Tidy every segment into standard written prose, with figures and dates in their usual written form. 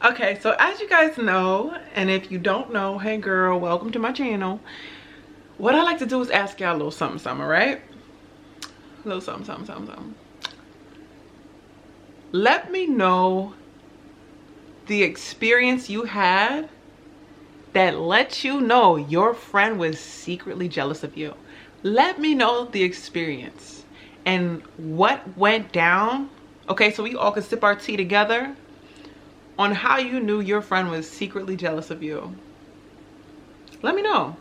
Okay, so as you guys know, and if you don't know, hey girl, welcome to my channel. What I like to do is ask y'all a little something, something, right? A little something, something, something, something. Let me know the experience you had that lets you know your friend was secretly jealous of you. Let me know the experience and what went down. Okay, so we all can sip our tea together on how you knew your friend was secretly jealous of you. Let me know.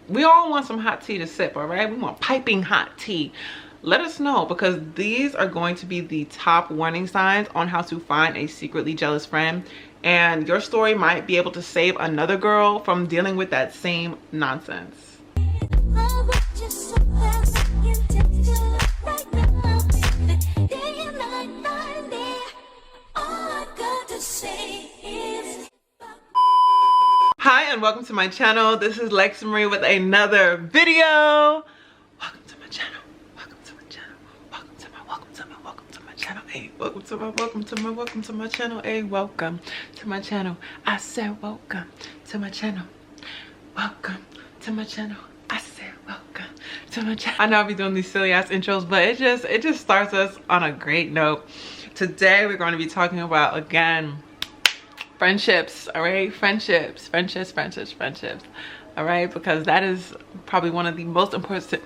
We all want some hot tea to sip, all right? We want piping hot tea. Let us know, because these are going to be the top warning signs on how to find a secretly jealous friend. And your story might be able to save another girl from dealing with that same nonsense. Hi and welcome to my channel. This is Lexsa Marie with another video. Welcome to my channel. Welcome to my channel. Welcome to my channel. Hey, welcome to my channel. Hey, welcome to my channel. I said welcome to my channel. Welcome to my channel. I said welcome to my channel. I know I'll be doing these silly ass intros, but it just starts us on a great note. Today we're going to be talking about, again, friendships. All right, friendships, all right, because that is probably one of the most important,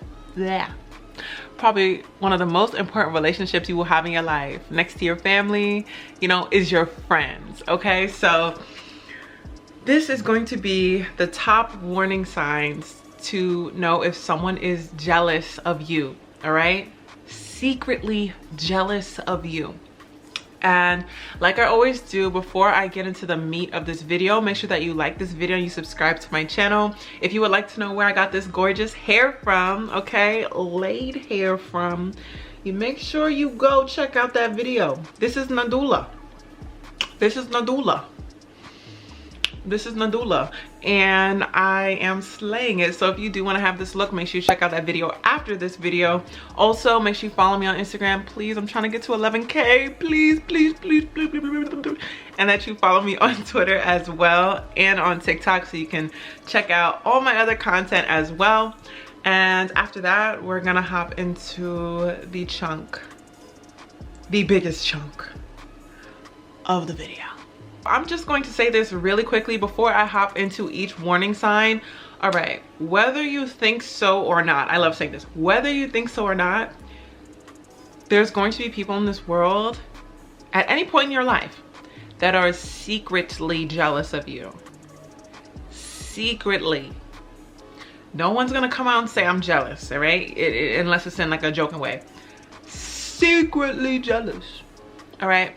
probably one of the most important relationships you will have in your life, next to your family, you know, is your friends. Okay, so this is going to be the top warning signs to know if someone is jealous of you. All right, secretly jealous of you. And like I always do, before I get into the meat of this video, make sure that you like this video and you subscribe to my channel. If you would like to know where I got this gorgeous hair from, okay, laid hair from, you make sure you go check out that video. This is Nadula. This is Nadula. This is Nadula, and I am slaying it. So if you do want to have this look, make sure you check out that video after this video. Also, make sure you follow me on Instagram, please. I'm trying to get to 11K, please, please, please, please, please, please, please. And that you follow me on Twitter as well, and on TikTok, so you can check out all my other content as well. And after that, we're gonna hop into the chunk, the biggest chunk of the video. I'm just going to say this really quickly before I hop into each warning sign. All right, whether you think so or not, I love saying this, whether you think so or not, there's going to be people in this world at any point in your life that are secretly jealous of you. Secretly. No one's gonna come out and say I'm jealous, all right? Unless it's in like a joking way. Secretly jealous, all right?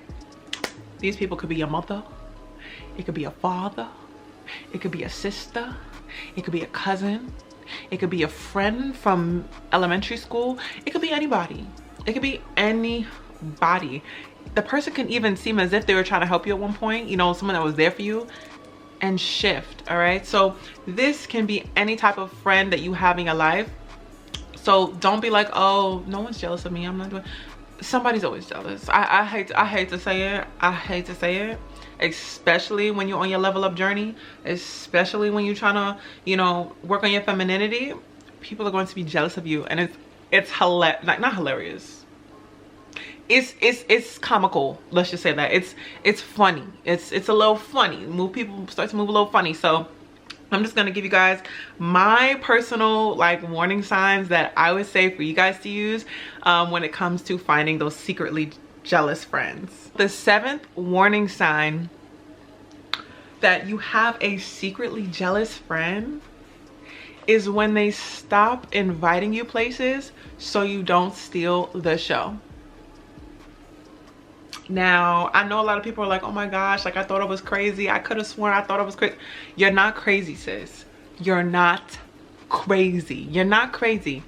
These people could be your mother. It could be a father. It could be a sister. It could be a cousin. It could be a friend from elementary school. It could be anybody. It could be anybody. The person can even seem as if they were trying to help you at one point, you know, someone that was there for you, and shift, all right? So this can be any type of friend that you have in your life. So don't be like, oh, no one's jealous of me, I'm not doing. Somebody's always jealous. I hate to say it. I hate to say it, especially when you're on your level up journey, especially when you're trying to, you know, work on your femininity. People are going to be jealous of you, and it's hilarious, like, not hilarious. It's comical. Let's just say that it's funny. It's a little funny. People start to move a little funny. So I'm just gonna give you guys my personal like warning signs that I would say for you guys to use when it comes to finding those secretly jealous friends. The 7th warning sign that you have a secretly jealous friend is when they stop inviting you places so you don't steal the show. Now, I know a lot of people are like, oh my gosh, like I thought it was crazy. I could have sworn I thought it was crazy. You're not crazy, sis. You're not crazy. You're not crazy.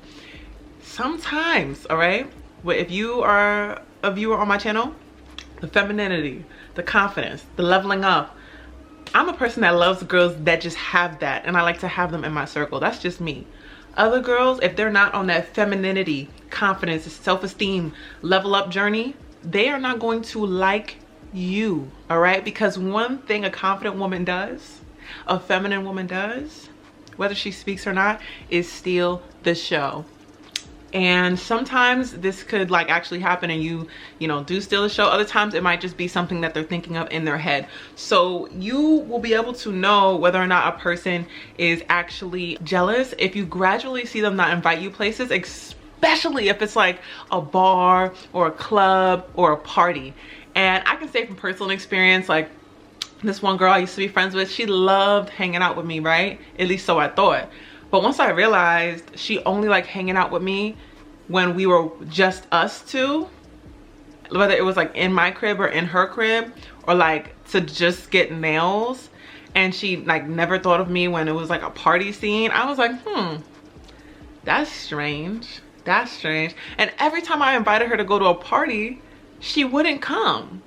Sometimes, all right, if you are a viewer on my channel, the femininity, the confidence, the leveling up, I'm a person that loves girls that just have that, and I like to have them in my circle. That's just me. Other girls, if they're not on that femininity, confidence, self-esteem, level up journey, they are not going to like you, all right? Because one thing a confident woman does, a feminine woman does, whether she speaks or not, is steal the show. And sometimes this could like actually happen and you know, do steal the show. Other times it might just be something that they're thinking of in their head. So you will be able to know whether or not a person is actually jealous if you gradually see them not invite you places, especially if it's like a bar or a club or a party. And I can say from personal experience, like this one girl I used to be friends with, she loved hanging out with me, right? At least so I thought. But once I realized she only liked hanging out with me when we were just us two, whether it was like in my crib or in her crib, or like to just get nails, and she like never thought of me when it was like a party scene, I was like, that's strange. That's strange. And every time I invited her to go to a party, she wouldn't come.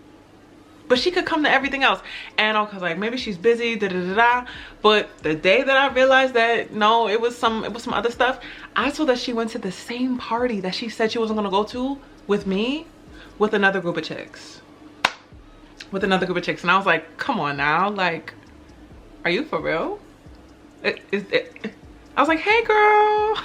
But she could come to everything else. And I was like, maybe she's busy, da da da da. But the day that I realized that no, it was some other stuff, I saw that she went to the same party that she said she wasn't gonna go to with me, with another group of chicks. With another group of chicks. And I was like, come on now, like, are you for real? I was like, hey girl.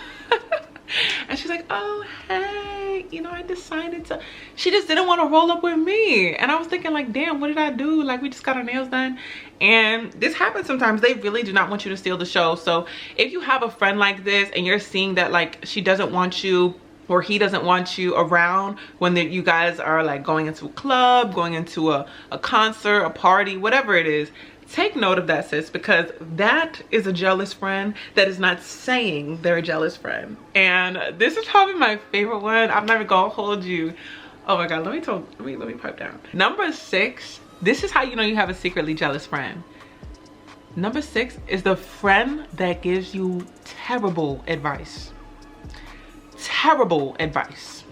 And she's like, oh hey, you know, I decided to, she just didn't want to roll up with me. And I was thinking like, damn, what did I do? Like, we just got our nails done. And this happens sometimes. They really do not want you to steal the show. So if you have a friend like this and you're seeing that like she doesn't want you or he doesn't want you around when you guys are like going into a club, going into a concert, a party, whatever it is, take note of that, sis, because that is a jealous friend that is not saying they're a jealous friend. And this is probably my favorite one. I'm never gonna hold you. Oh my god, let me pipe down. Number 6, this is how you know you have a secretly jealous friend. Number 6 is the friend that gives you terrible advice. Terrible advice.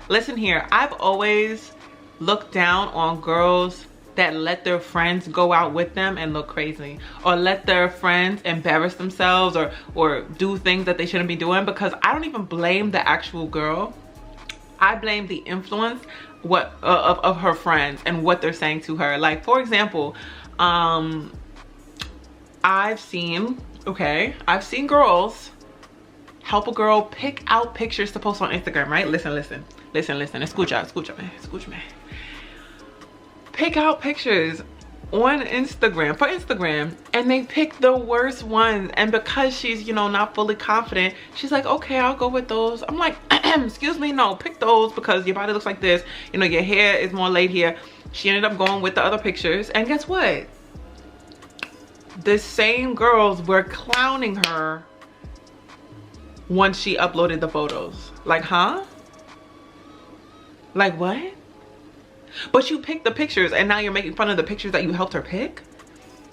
Listen here, I've always looked down on girls that let their friends go out with them and look crazy, or let their friends embarrass themselves or do things that they shouldn't be doing, because I don't even blame the actual girl. I blame the influence of her friends and what they're saying to her. Like, for example, I've seen girls help a girl pick out pictures to post on Instagram, right? Listen. Escucha me. Pick out pictures on Instagram, for Instagram, and they pick the worst ones. And because she's, you know, not fully confident, she's like, okay, I'll go with those. I'm like, excuse me, no, pick those because your body looks like this. You know, your hair is more laid here. She ended up going with the other pictures. And guess what? The same girls were clowning her once she uploaded the photos. Like, huh? Like, what? But you picked the pictures and now you're making fun of the pictures that you helped her pick?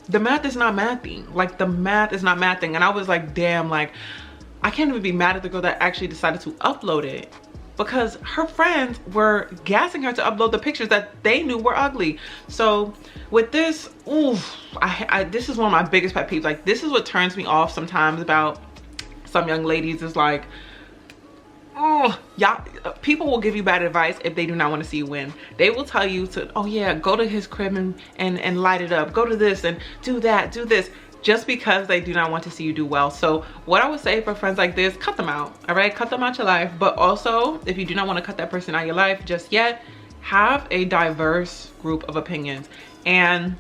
The math is not mathing. Like, the math is not mathing. And I was like, damn, like, I can't even be mad at the girl that actually decided to upload it, because her friends were gassing her to upload the pictures that they knew were ugly. So with this, oof, this is one of my biggest pet peeves. Like, this is what turns me off sometimes about some young ladies, is like, oh, y'all, people will give you bad advice if they do not want to see you win. They will tell you to, oh yeah, go to his crib and light it up, go to this and do that, do this, just because they do not want to see you do well. So what I would say for friends like this, cut them out, all right? Cut them out your life. But also, if you do not want to cut that person out of your life just yet, have a diverse group of opinions. And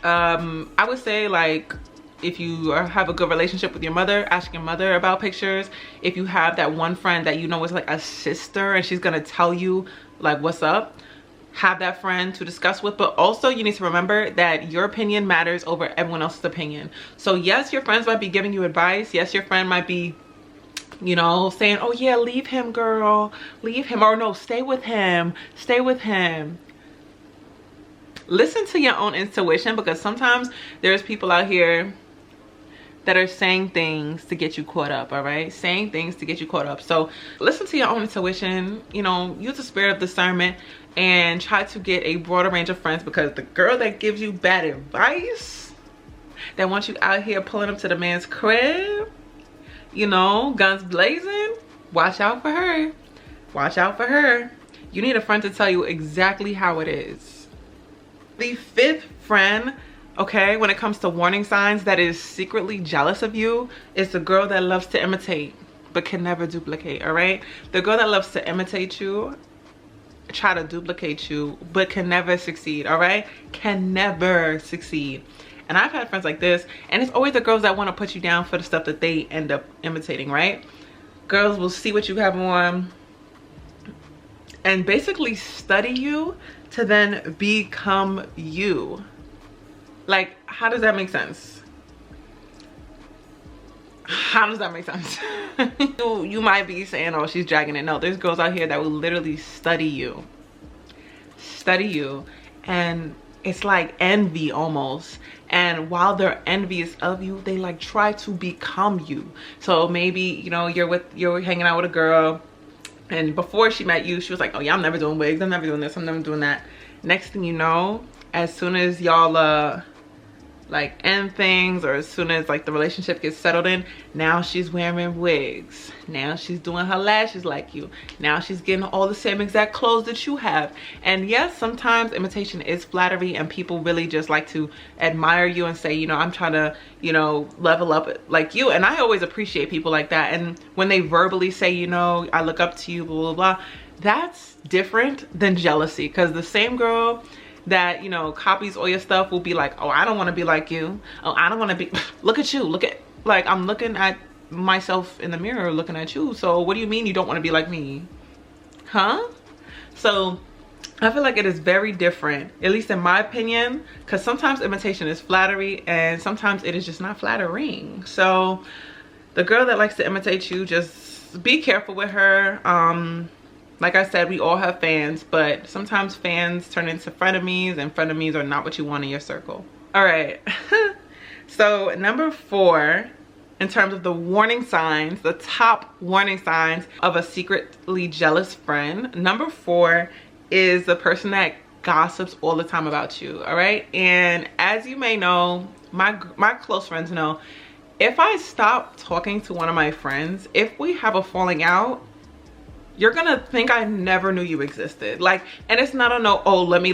I would say, like, if you have a good relationship with your mother, ask your mother about pictures. If you have that one friend that you know is like a sister and she's gonna tell you like what's up, have that friend to discuss with. But also, you need to remember that your opinion matters over everyone else's opinion. So yes, your friends might be giving you advice. Yes, your friend might be, you know, saying, oh yeah, leave him, girl, leave him, or no, stay with him, stay with him. Listen to your own intuition, because sometimes there's people out here that are saying things to get you caught up, all right? Saying things to get you caught up. So listen to your own intuition, you know, use the spirit of discernment and try to get a broader range of friends, because the girl that gives you bad advice, that wants you out here pulling up to the man's crib, you know, guns blazing, watch out for her. Watch out for her. You need a friend to tell you exactly how it is. The fifth friend, okay, when it comes to warning signs that is secretly jealous of you, is the girl that loves to imitate but can never duplicate. All right, the girl that loves to imitate you, try to duplicate you, but can never succeed. All right, can never succeed. And I've had friends like this, and it's always the girls that want to put you down for the stuff that they end up imitating. Right, girls will see what you have on and basically study you to then become you. Like, how does that make sense? How does that make sense? You might be saying, oh, she's dragging it. No, there's girls out here that will literally study you, and it's like envy almost. And while they're envious of you, they like try to become you. So maybe, you know, you're hanging out with a girl, and before she met you, she was like, oh yeah, I'm never doing wigs, I'm never doing this, I'm never doing that. Next thing you know, as soon as y'all like end things, or as soon as like the relationship gets settled in, now she's wearing wigs, now she's doing her lashes like you, now she's getting all the same exact clothes that you have. And yes, sometimes imitation is flattery, and people really just like to admire you and say, you know, I'm trying to, you know, level up like you. And I always appreciate people like that. And when they verbally say, you know, I look up to you, blah blah blah, that's different than jealousy. Because the same girl that, you know, copies all your stuff will be like, oh, I don't want to be like you, oh, I don't want to be, look at you, look at, like, I'm looking at myself in the mirror looking at you, so what do you mean you don't want to be like me? Huh? So I feel like it is very different, at least in my opinion, because sometimes imitation is flattery and sometimes it is just not flattering. So the girl that likes to imitate you, just be careful with her. Like I said, we all have fans, but sometimes fans turn into frenemies, and frenemies are not what you want in your circle. All right. So number 4, in terms of the warning signs, the top warning signs of a secretly jealous friend, number 4 is the person that gossips all the time about you. All right. And as you may know, my close friends know, if I stop talking to one of my friends, if we have a falling out, you're gonna think I never knew you existed. Like, and it's not a no, oh, let me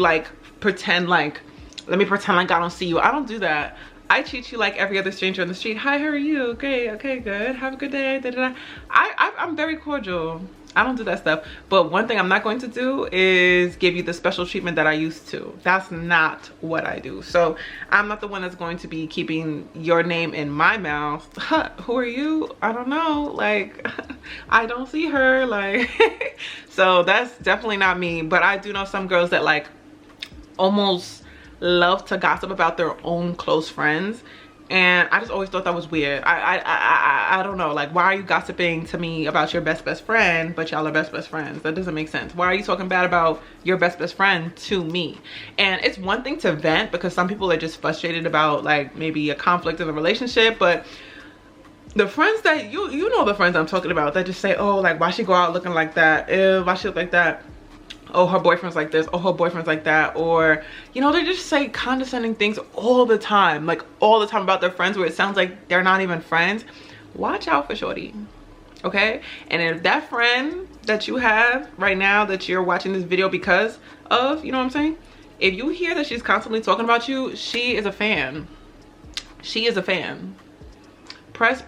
pretend like I don't see you. I don't do that. I treat you like every other stranger on the street. Hi, how are you? Okay, good. Have a good day. Da, da, da. I'm very cordial. I don't do that stuff. But one thing I'm not going to do is give you the special treatment that I used to. That's not what I do. So I'm not the one that's going to be keeping your name in my mouth. Who are you? I don't know. Like, I don't see her. Like, so that's definitely not me. But I do know some girls that like almost love to gossip about their own close friends. And I just always thought that was weird. I don't know, like, why are you gossiping to me about your best friend, but y'all are best friends? That doesn't make sense. Why are you talking bad about your best friend to me? And it's one thing to vent, because some people are just frustrated about like maybe a conflict in a relationship, but the friends that you know, the friends I'm talking about, that just say, oh, like, why she go out looking like that? Ew, why she look like that? Oh, her boyfriend's like this, oh, her boyfriend's like that. Or, you know, they just say condescending things all the time, like all the time about their friends, where it sounds like they're not even friends. Watch out for shorty, okay? And if that friend that you have right now that you're watching this video because of, you know what I'm saying, if you hear that she's constantly talking about you, she is a fan. She is a fan. Press.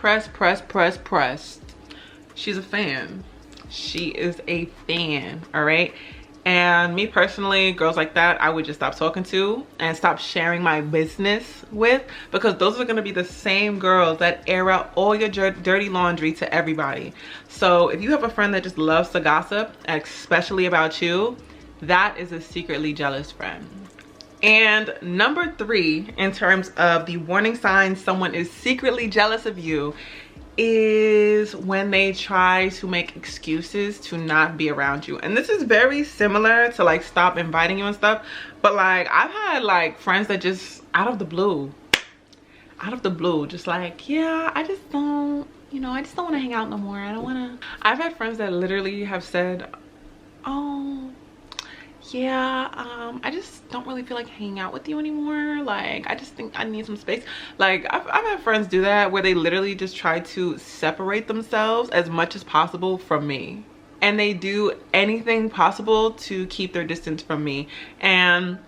She's a fan. She is a fan, all right? And me personally, girls like that, I would just stop talking to and stop sharing my business with, because those are going to be the same girls that air out all your dirty laundry to everybody. So if you have a friend that just loves to gossip, especially about you, that is a secretly jealous friend. And number 3, in terms of the warning signs someone is secretly jealous of you, is when they try to make excuses to not be around you. And this is very similar to like stop inviting you and stuff, but like I've had like friends that just out of the blue just like, yeah, I just don't, you know, I just don't want to hang out no more. I don't want to. I've had friends that literally have said, oh yeah, I just don't really feel like hanging out with you anymore. Like, I just think I need some space. Like, I've had friends do that, where they literally just try to separate themselves as much as possible from me. and they do anything possible to keep their distance from me. And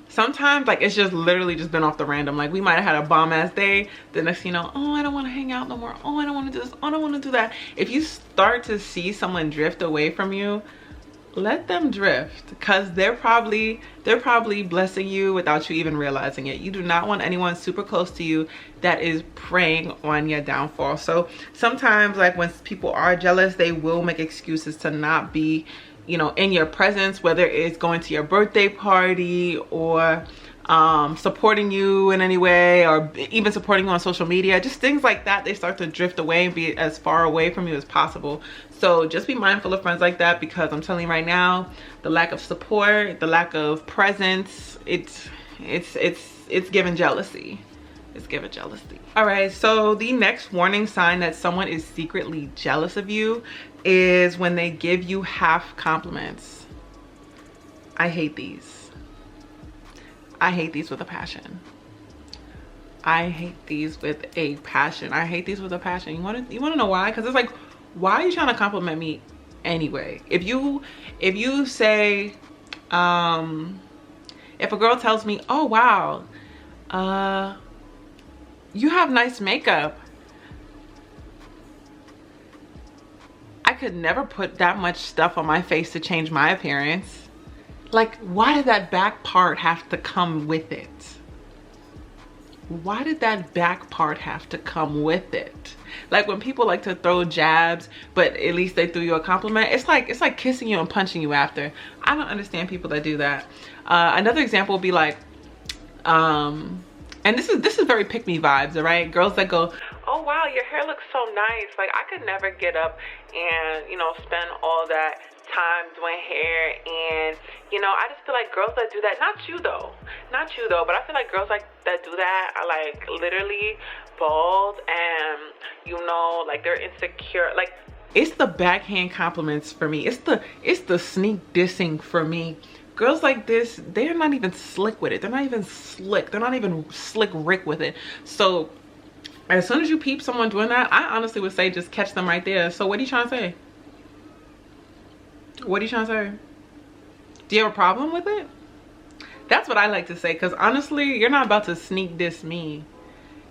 sometimes like it's just literally just been off the random. Like we might have had a bomb ass day, the next thing you know, oh, I don't want to hang out no more, oh, I don't want to do this, oh, I don't want to do that. If you start to see someone drift away from you, let them drift, because they're probably blessing you without you even realizing it. You do not want anyone super close to you that is preying on your downfall. So sometimes like when people are jealous, they will make excuses to not be, you know, in your presence, whether it's going to your birthday party or supporting you in any way, or even supporting you on social media, just things like that. They start to drift away and be as far away from you as possible. So just be mindful of friends like that, because I'm telling you right now, the lack of support, the lack of presence, it's giving jealousy. It's giving jealousy. All right, so the next warning sign that someone is secretly jealous of you is when they give you half compliments. I hate these. I hate these with a passion. I hate these with a passion. I hate these with a passion. You want to know why? Because it's like, why are you trying to compliment me anyway? If you say, if a girl tells me, oh wow, you have nice makeup, I could never put that much stuff on my face to change my appearance. Like, why did that back part have to come with it? Why did that back part have to come with it? Like when people like to throw jabs, but at least they threw you a compliment. It's like kissing you and punching you after. I don't understand people that do that. Another example would be like, and this is very pick me vibes, all right? Girls that go, oh wow, your hair looks so nice. Like I could never get up and, you know, spend all that time doing hair. And you know, I just feel like girls that do that, not you though, but I feel like girls like that do that are like literally bald, and you know, like they're insecure. Like it's the backhand compliments for me. It's the sneak dissing for me. Girls like this, they're not even slick with it. They're not even slick. They're not even slick Rick with it. So as soon as you peep someone doing that, I honestly would say just catch them right there. So what are you trying to say? What are you trying to say? Do you have a problem with it? That's what I like to say, because honestly, you're not about to sneak diss me.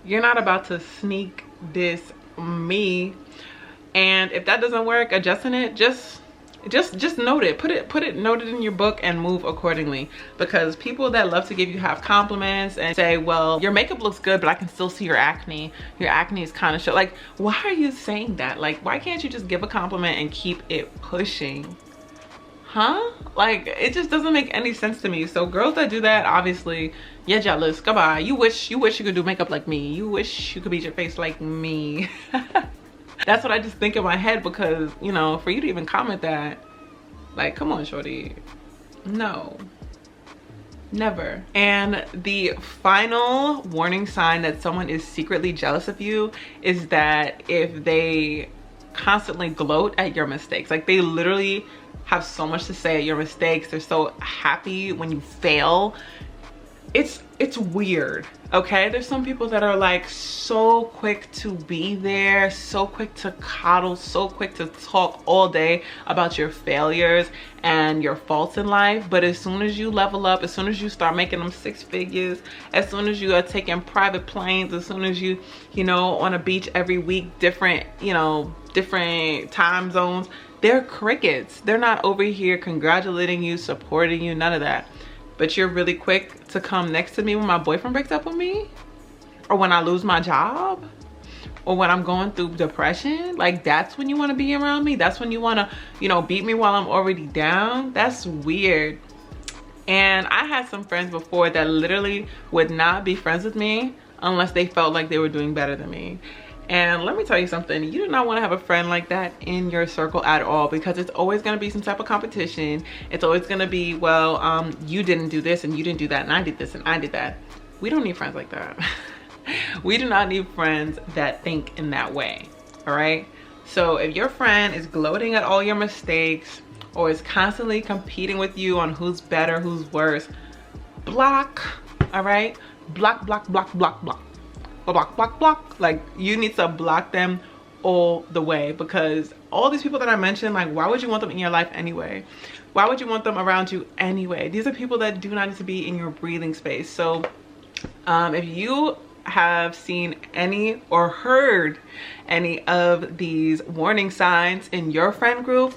You're not about to sneak diss me. And if that doesn't work, adjusting it, just note it. Put it noted in your book and move accordingly. Because people that love to give you half compliments and say, well, your makeup looks good, but I can still see your acne. Your acne is kind of short. Like, why are you saying that? Like, why can't you just give a compliment and keep it pushing? Huh? Like, it just doesn't make any sense to me. So girls that do that, obviously, you're jealous. Goodbye. You wish you could do makeup like me. You wish you could beat your face like me. That's what I just think in my head, because, you know, for you to even comment that, like, come on, shorty. No. Never. And the final warning sign that someone is secretly jealous of you is that if they constantly gloat at your mistakes. Like, they literally have so much to say at your mistakes. They're so happy when you fail. It's weird, okay? There's some people that are like so quick to be there, so quick to coddle, so quick to talk all day about your failures and your faults in life. But as soon as you level up, as soon as you start making them 6 figures, as soon as you are taking private planes, as soon as you know, on a beach every week, different time zones, they're crickets. They're not over here congratulating you, supporting you, none of that. But you're really quick to come next to me when my boyfriend breaks up with me, or when I lose my job, or when I'm going through depression. Like, that's when you want to be around me. That's when you want to, you know, beat me while I'm already down. That's weird. And I had some friends before that literally would not be friends with me unless they felt like they were doing better than me. And let me tell you something, you do not want to have a friend like that in your circle at all, because it's always going to be some type of competition. It's always going to be, well, you didn't do this and you didn't do that and I did this and I did that. We don't need friends like that. We do not need friends that think in that way, all right? So if your friend is gloating at all your mistakes or is constantly competing with you on who's better, who's worse, block, all right? Block, block, block, block, block. Block. Like, you need to block them all the way, because all these people that I mentioned, like, why would you want them in your life anyway? Why would you want them around you anyway? These are people that do not need to be in your breathing space. So if you have seen any or heard any of these warning signs in your friend group,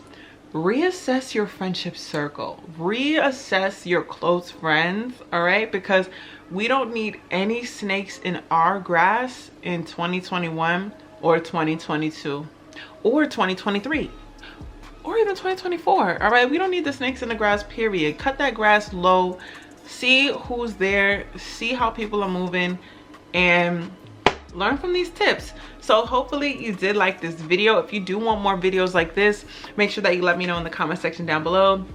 reassess your friendship circle, reassess your close friends, all right? Because we don't need any snakes in our grass in 2021 or 2022 or 2023 or even 2024, all right? We don't need the snakes in the grass, period. Cut that grass low, see who's there, see how people are moving, and learn from these tips. So hopefully you did like this video. If you do want more videos like this, make sure that you let me know in the comment section down below.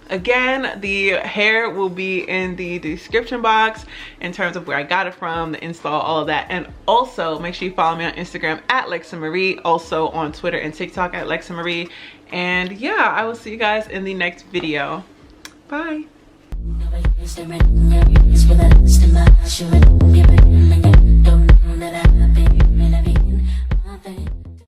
Again, the hair will be in the description box in terms of where I got it from, the install, all of that. And also make sure you follow me on Instagram at Lexsa Marie, also on Twitter and TikTok at Lexsa Marie. And yeah, I will see you guys in the next video. Bye.